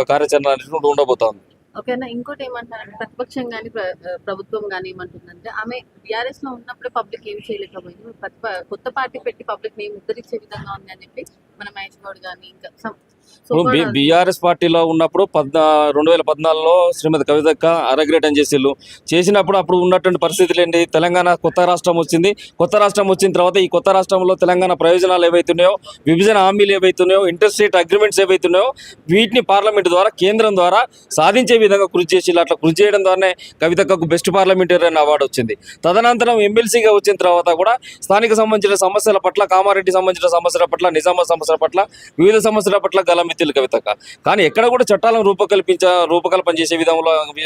కార్యాచరణ అనేటువంటి ఉండబోతోంది. ఓకేనా. ఇంకోటి ఏమంటారంటే ప్రతిపక్షం గాని ప్రభుత్వం గాని ఏమంటుందంటే ఆమె బీఆర్ఎస్ లో ఉన్నప్పుడే పబ్లిక్ ఏం చేయలేకపోయింది. కొత్త పార్టీ పెట్టి పబ్లిక్ ని ముద్దరిచ్చే విధంగా ఉంది అని చెప్పి మన మహేష్ గౌడ్ గాని ఇంకా ఇప్పుడు బీఆర్ఎస్ పార్టీలో ఉన్నప్పుడు 2014లో శ్రీమతి కవితక్క అరగ్రేటం చేసినప్పుడు అప్పుడు ఉన్నటువంటి పరిస్థితులు ఏంటి? తెలంగాణ కొత్త రాష్ట్రం వచ్చింది. కొత్త రాష్ట్రం వచ్చిన తర్వాత ఈ కొత్త రాష్ట్రంలో తెలంగాణ ప్రయోజనాలు ఏవైతున్నాయో, విభజన హామీలు ఏవైతున్నాయో, ఇంటర్ స్టేట్ అగ్రిమెంట్స్ ఏవైతున్నాయో వీటిని పార్లమెంట్ ద్వారా కేంద్రం ద్వారా సాధించే విధంగా కృషి చేసి అట్లా కృషి చేయడం ద్వారానే కవితక్కకు బెస్ట్ పార్లమెంటేరియన్ అవార్డు వచ్చింది. తదనంతరం ఎమ్మెల్సీగా వచ్చిన తర్వాత కూడా స్థానిక సంబంధించిన సమస్యల పట్ల, కామారెడ్డి సంబంధించిన సమస్యల పట్ల, నిజామాబాద్ సమస్యల పట్ల, వివిధ సమస్యల పట్ల గలమెత్తిలు కవితక్క. కానీ ఎక్కడ కూడా చట్టాలను రూపకల్పన చేసే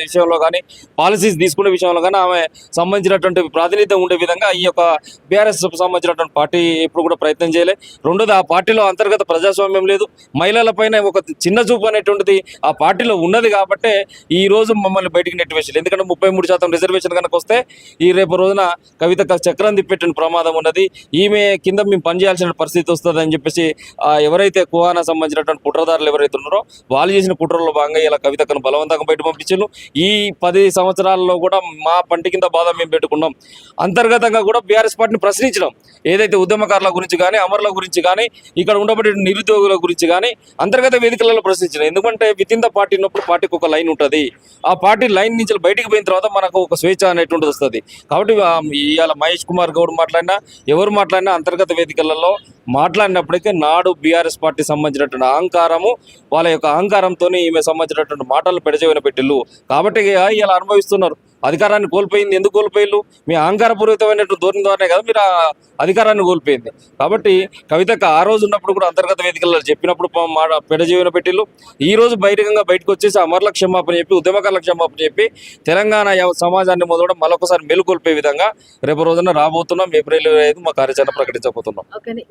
విషయంలో కానీ, పాలసీస్ తీసుకునే విషయంలో కానీ ఆమె సంబంధించినటువంటి ప్రాతినిధ్యం ఉండే విధంగా ఈ యొక్క బీఆర్ఎస్ సంబంధించినటువంటి పార్టీ ఎప్పుడు కూడా ప్రయత్నం చేయలే. రెండోది, ఆ పార్టీలో అంతర్గత ప్రజాస్వామ్యం లేదు. మహిళలపైన ఒక చిన్న చూపు అనేటువంటిది ఆ పార్టీలో ఉన్నది కాబట్టే ఈ రోజు మమ్మల్ని బయటికి నెట్టివేసారు. ఎందుకంటే 33% రిజర్వేషన్ కనుక వస్తే ఈ రేపు రోజున కవితక్క చక్రం తిప్పేటువంటి ప్రమాదం ఉన్నది. ఈమె కింద మేము పనిచేయాల్సిన పరిస్థితి వస్తుంది అని చెప్పేసి ఎవరైతే కుహానా సంబంధించినటువంటి కుట్రదారులు ఎవరైతే ఉన్నారో వాళ్ళు చేసిన కుట్రలో భాగంగా ఇలా కవితక్కను బలవంతంగా బయట పంపించారు. ఈ 10 సంవత్సరాల్లో కూడా మా పంటి కింద బాధ మేము పెట్టుకున్నాం. అంతర్గతంగా కూడా బీఆర్ఎస్ పార్టీని ప్రశ్నించడం, ఏదైతే ఉద్యమకారుల గురించి కానీ, అమరుల గురించి కానీ, ఇక్కడ ఉండబడే నిరుద్యోగుల గురించి కానీ అంతర్గత వేదికలలో ప్రశ్నించడం. ఎందుకంటే విత్ ఇన్ ద పార్టీ ఉన్నప్పుడు పార్టీకి ఒక లైన్ ఉంటుంది. ఆ పార్టీ లైన్ నుంచి బయటికి పోయిన తర్వాత మనకు ఒక స్వేచ్ఛ అనేటువంటిది వస్తుంది. కాబట్టి ఇవాళ మహేష్ కుమార్ గౌడ్ మాట్లాడినా, ఎవరు మాట్లాడినా అంతర్గత వేదికలలో మాట్లాడినప్పటికీ నాడు బీఆర్ఎస్ పార్టీ సంబంధించినటువంటి అహంకారము, వాళ్ళ యొక్క అహంకారంతో ఈమె సంబంధించినటువంటి మాటలు పెడచెవిన పెట్టిల్లు. కాబట్టి ఇలా అనుభవిస్తున్నారు. అధికారాన్ని కోల్పోయింది. ఎందుకు కోల్పోయిల్లు? మీ అహంకారపూరితమైనటువంటి ధోరణి ద్వారానే కదా మీరు అధికారాన్ని కోల్పోయింది. కాబట్టి కవితకు ఆ రోజు ఉన్నప్పుడు కూడా అంతర్గత వేదికల్లో చెప్పినప్పుడు పెడజీవన పెట్టిల్లు. ఈ రోజు బయటకు వచ్చేసి అమరుల క్షమాపణ చెప్పి, ఉద్యమకారుల క్షమాపణ చెప్పి తెలంగాణ సమాజాన్ని మొదలడం మరొకసారి మేలుకొల్పే విధంగా రేపు రోజున రాబోతున్నాం. ఏప్రిల్ 5 మా కార్యాచరణ ప్రకటించబోతున్నాం.